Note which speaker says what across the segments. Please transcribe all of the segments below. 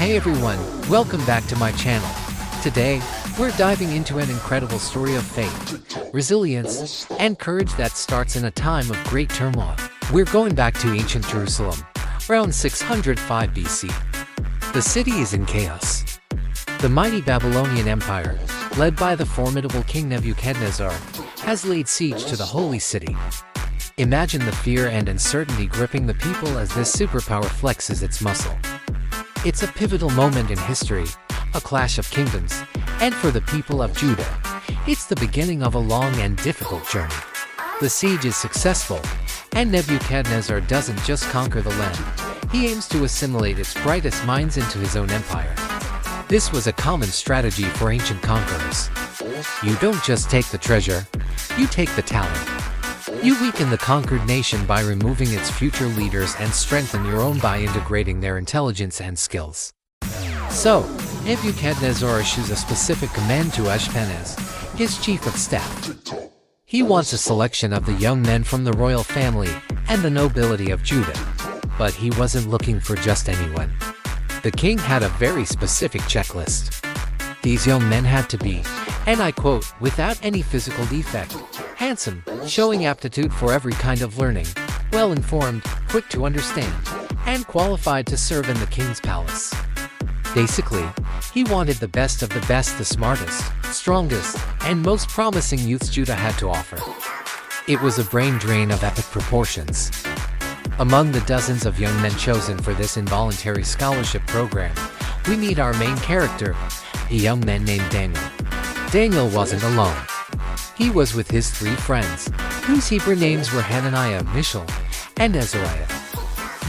Speaker 1: Hey everyone, welcome back to my channel. Today, we're diving into an incredible story of faith, resilience, and courage that starts in a time of great turmoil. We're going back to ancient Jerusalem, around 605 BC. The city is in chaos. The mighty Babylonian Empire, led by the formidable King Nebuchadnezzar, has laid siege to the holy city. Imagine the fear and uncertainty gripping the people as this superpower flexes its muscle. It's a pivotal moment in history, a clash of kingdoms, and for the people of Judah, it's the beginning of a long and difficult journey. The siege is successful, and Nebuchadnezzar doesn't just conquer the land, he aims to assimilate its brightest minds into his own empire. This was a common strategy for ancient conquerors. You don't just take the treasure, you take the talent. You weaken the conquered nation by removing its future leaders and strengthen your own by integrating their intelligence and skills. So, Nebuchadnezzar issues a specific command to Ashpenaz, his chief of staff. He wants a selection of the young men from the royal family and the nobility of Judah. But he wasn't looking for just anyone. The king had a very specific checklist. These young men had to be, and I quote, without any physical defect, handsome, showing aptitude for every kind of learning, well-informed, quick to understand, and qualified to serve in the king's palace. Basically, he wanted the best of the best, the smartest, strongest, and most promising youths Judah had to offer. It was a brain drain of epic proportions. Among the dozens of young men chosen for this involuntary scholarship program, we meet our main character, a young man named Daniel. Daniel wasn't alone. He was with his three friends, whose Hebrew names were Hananiah, Mishael, and Azariah.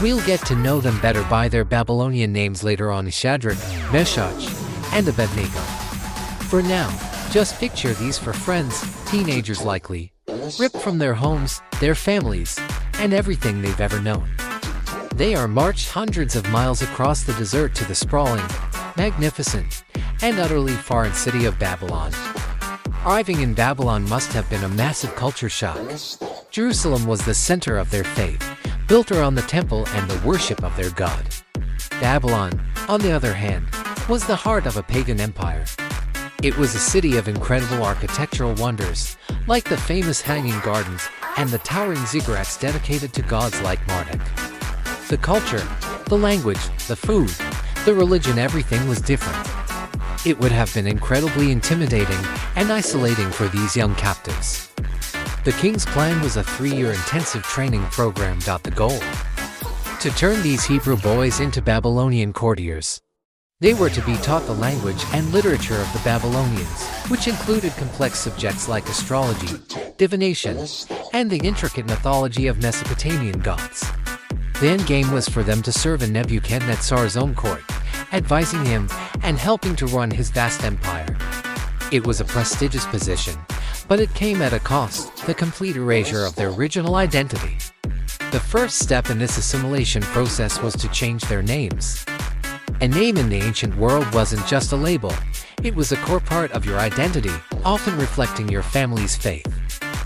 Speaker 1: We'll get to know them better by their Babylonian names later on: Shadrach, Meshach, and Abednego. For now, just picture these four friends, teenagers likely, ripped from their homes, their families, and everything they've ever known. They are marched hundreds of miles across the desert to the sprawling, magnificent, and utterly foreign city of Babylon. Arriving in Babylon must have been a massive culture shock. Jerusalem was the center of their faith, built around the temple and the worship of their god. Babylon, on the other hand, was the heart of a pagan empire. It was a city of incredible architectural wonders, like the famous Hanging Gardens and the towering ziggurats dedicated to gods like Marduk. The culture, the language, the food, the religion, everything was different. It would have been incredibly intimidating and isolating for these young captives. The king's plan was a 3-year intensive training program. The goal? To turn these Hebrew boys into Babylonian courtiers. They were to be taught the language and literature of the Babylonians, which included complex subjects like astrology, divination, and the intricate mythology of Mesopotamian gods. The end game was for them to serve in Nebuchadnezzar's own court, advising him and helping to run his vast empire. It was a prestigious position, but it came at a cost: the complete erasure of their original identity. The first step in this assimilation process was to change their names. A name in the ancient world wasn't just a label, it was a core part of your identity, often reflecting your family's faith.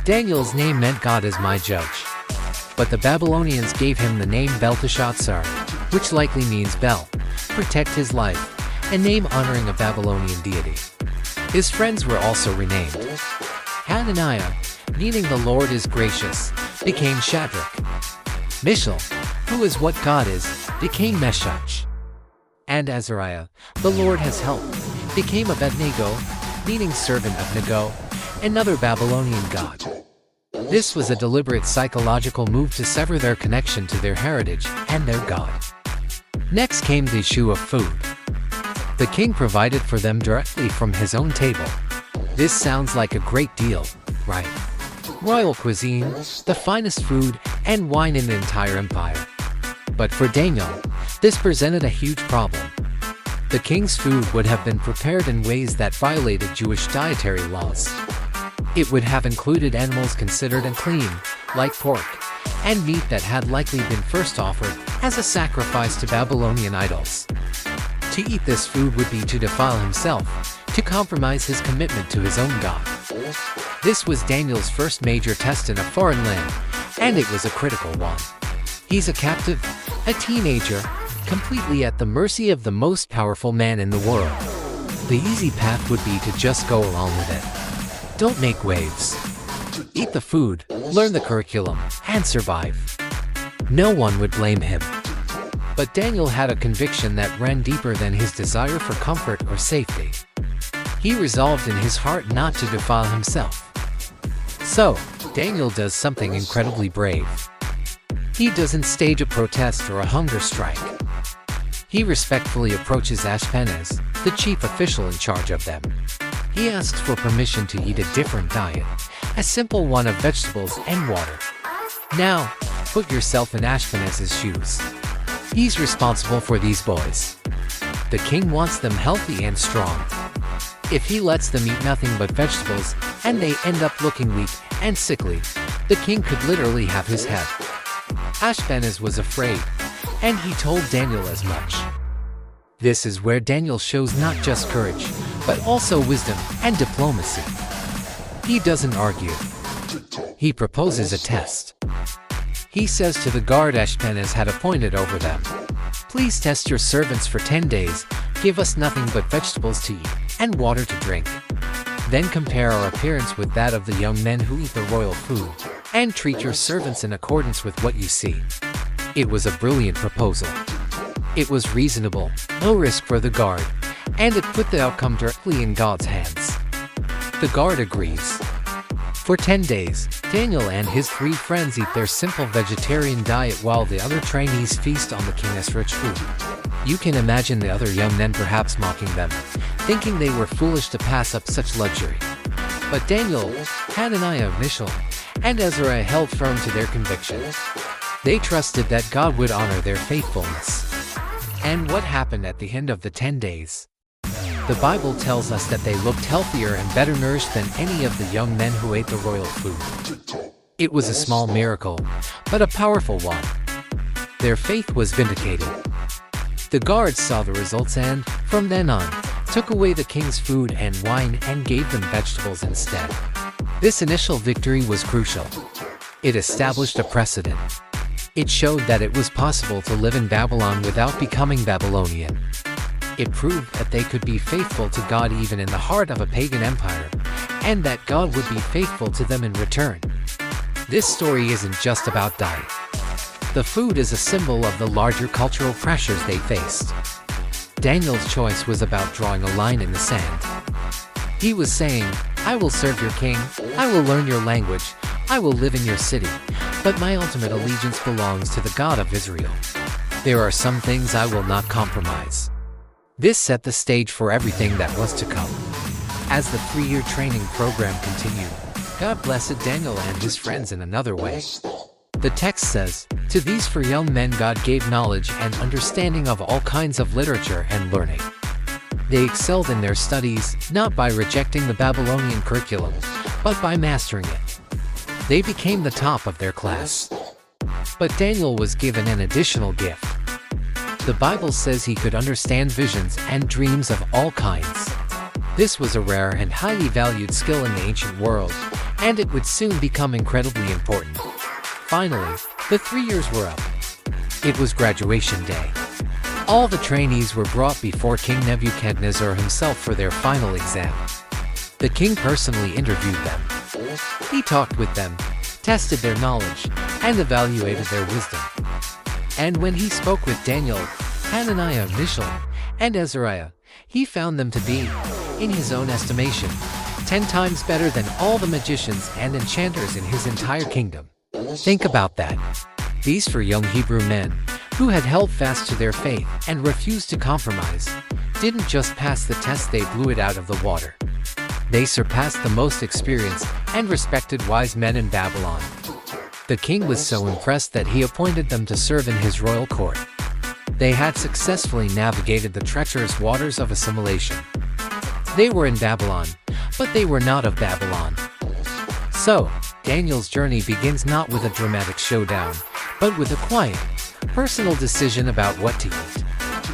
Speaker 1: Daniel's name meant God is my judge. But the Babylonians gave him the name Belteshazzar, which likely means Bel, protect his life, a name honoring a Babylonian deity. His friends were also renamed. Hananiah, meaning the Lord is gracious, became Shadrach. Mishael, who is what God is, became Meshach. And Azariah, the Lord has helped, became Abednego, meaning servant of Nego, another Babylonian god. This was a deliberate psychological move to sever their connection to their heritage and their god. Next came the issue of food. The king provided for them directly from his own table. This sounds like a great deal, right? Royal cuisine, the finest food, and wine in the entire empire. But for Daniel, this presented a huge problem. The king's food would have been prepared in ways that violated Jewish dietary laws. It would have included animals considered unclean, like pork, and meat that had likely been first offered as a sacrifice to Babylonian idols. To eat this food would be to defile himself, to compromise his commitment to his own god. This was Daniel's first major test in a foreign land, and it was a critical one. He's a captive, a teenager, completely at the mercy of the most powerful man in the world. The easy path would be to just go along with it. Don't make waves. Eat the food, learn the curriculum, and survive. No one would blame him. But Daniel had a conviction that ran deeper than his desire for comfort or safety. He resolved in his heart not to defile himself. So, Daniel does something incredibly brave. He doesn't stage a protest or a hunger strike. He respectfully approaches Ashpenaz, the chief official in charge of them. He asks for permission to eat a different diet, a simple one of vegetables and water. Now, put yourself in Ashpenaz's shoes. He's responsible for these boys. The king wants them healthy and strong. If he lets them eat nothing but vegetables and they end up looking weak and sickly, the king could literally have his head. Ashpenaz was afraid, and he told Daniel as much. This is where Daniel shows not just courage, but also wisdom and diplomacy. He doesn't argue. He proposes a test. He says to the guard Ashpenaz had appointed over them, "Please test your servants for 10 days, give us nothing but vegetables to eat and water to drink. Then compare our appearance with that of the young men who eat the royal food, and treat your servants in accordance with what you see." It was a brilliant proposal. It was reasonable, no risk for the guard, and it put the outcome directly in God's hands. The guard agrees. For 10 days, Daniel and his 3 friends eat their simple vegetarian diet while the other trainees feast on the king's rich food. You can imagine the other young men perhaps mocking them, thinking they were foolish to pass up such luxury. But Daniel, Hananiah, Mishael, and Azariah held firm to their conviction. They trusted that God would honor their faithfulness. And what happened at the end of the 10 days? The Bible tells us that they looked healthier and better nourished than any of the young men who ate the royal food. It was a small miracle, but a powerful one. Their faith was vindicated. The guards saw the results and, from then on, took away the king's food and wine and gave them vegetables instead. This initial victory was crucial. It established a precedent. It showed that it was possible to live in Babylon without becoming Babylonian. It proved that they could be faithful to God even in the heart of a pagan empire, and that God would be faithful to them in return. This story isn't just about diet. The food is a symbol of the larger cultural pressures they faced. Daniel's choice was about drawing a line in the sand. He was saying, "I will serve your king, I will learn your language, I will live in your city, but my ultimate allegiance belongs to the God of Israel. There are some things I will not compromise." This set the stage for everything that was to come. As the 3-year training program continued, God blessed Daniel and his friends in another way. The text says, "To these 4 young men God gave knowledge and understanding of all kinds of literature and learning." They excelled in their studies, not by rejecting the Babylonian curriculum, but by mastering it. They became the top of their class. But Daniel was given an additional gift. The Bible says he could understand visions and dreams of all kinds. This was a rare and highly valued skill in the ancient world, and it would soon become incredibly important. Finally, the 3 years were up. It was graduation day. All the trainees were brought before King Nebuchadnezzar himself for their final exam. The king personally interviewed them. He talked with them, tested their knowledge, and evaluated their wisdom. And when he spoke with Daniel, Hananiah, Mishael, and Azariah, he found them to be, in his own estimation, 10 times better than all the magicians and enchanters in his entire kingdom. Think about that. These 4 young Hebrew men, who had held fast to their faith and refused to compromise, didn't just pass the test, they blew it out of the water. They surpassed the most experienced and respected wise men in Babylon. The king was so impressed that he appointed them to serve in his royal court. They had successfully navigated the treacherous waters of assimilation. They were in Babylon, but they were not of Babylon. So, Daniel's journey begins not with a dramatic showdown, but with a quiet, personal decision about what to eat.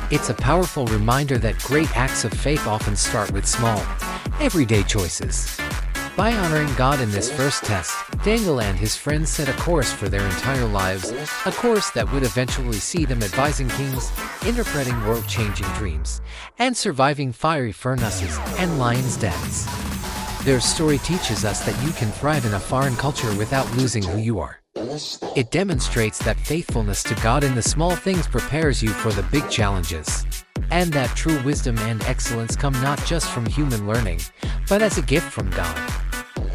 Speaker 1: It's a powerful reminder that great acts of faith often start with small, everyday choices. By honoring God in this first test, Daniel and his friends set a course for their entire lives, a course that would eventually see them advising kings, interpreting world-changing dreams, and surviving fiery furnaces and lions' dens. Their story teaches us that you can thrive in a foreign culture without losing who you are. It demonstrates that faithfulness to God in the small things prepares you for the big challenges, and that true wisdom and excellence come not just from human learning, but as a gift from God.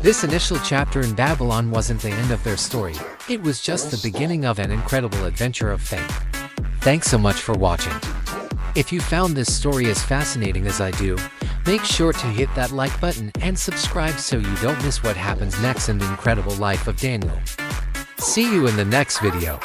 Speaker 1: This initial chapter in Babylon wasn't the end of their story, it was just the beginning of an incredible adventure of faith. Thanks so much for watching. If you found this story as fascinating as I do, make sure to hit that like button and subscribe so you don't miss what happens next in the incredible life of Daniel. See you in the next video.